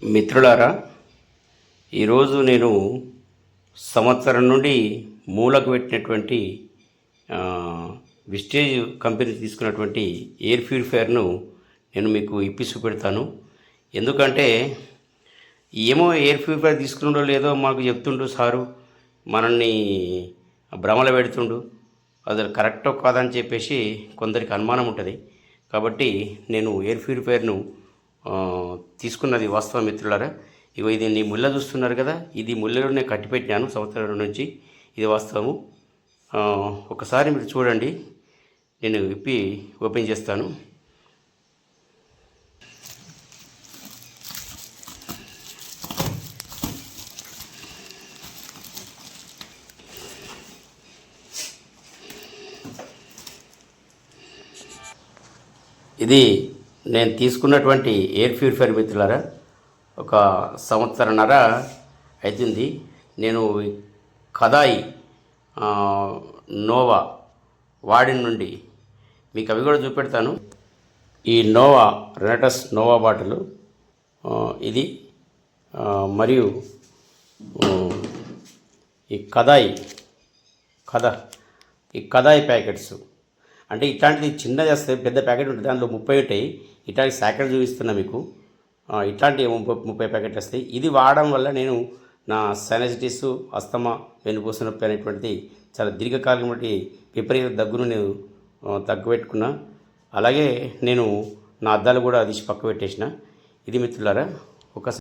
మిత్రులారా, ఈరోజు నేను సంవత్సరం నుండి మూలకు పెట్టినటువంటి విస్టేజ్ కంపెనీ తీసుకున్నటువంటి ఎయిర్ ప్యూరిఫైయర్ను నేను మీకు ఇప్పి చూపెడతాను. ఎందుకంటే ఏమో ఎయిర్ ప్యూరిఫైయర్ తీసుకున్నాడో లేదో మాకు చెప్తుండు సారు, మనల్ని భ్రమలో పెడుతుండు. అది కరెక్టో కాదని చెప్పేసి కొందరికి అనుమానం ఉంటుంది. కాబట్టి నేను ఎయిర్ ప్యూరిఫైయర్ను తీసుకున్నది వాస్తవం మిత్రులారా. ఇది నీ ముళ్ళ చూస్తున్నారు కదా, ఇది ముళ్ళలోనే కట్టిపెట్టినాను సంవత్సరం నుంచి. ఇది వాస్తవము. ఒకసారి మీరు చూడండి, నేను విప్పి ఓపెన్ చేస్తాను. ఇది నేను తీసుకున్నటువంటి ఎయిర్ ప్యూరిఫైయర్ మిత్రులారా. ఒక సంవత్సరన్నర అవుతుంది. నేను కదాయి నోవా వాడిన నుండి మీకు అవి కూడా చూపెడతాను. ఈ నోవా రెనటస్ నోవా బాటిల్ ఇది, మరియు ఈ కదాయి ప్యాకెట్స్. అంటే ఇట్లాంటిది చిన్నది వస్తే పెద్ద ప్యాకెట్ ఉంటుంది, దాంట్లో 30 ఉంటాయి. ఇట్లాంటి ప్యాకెట్ చూపిస్తున్నా మీకు. ఇట్లాంటి 30 ప్యాకెట్లు వస్తాయి. ఇది వాడడం వల్ల నేను నా సైనసిటిస్, అస్తమా, వెన్నుపూస నొప్పి అనేటువంటిది చాలా దీర్ఘకాలిక విపరీత దగ్గును నేను తగ్గుపెట్టుకున్నా. అలాగే నేను నా అద్దాలు కూడా తీసి పక్క పెట్టేసిన. ఇది మిత్రులారా. ఒకసారి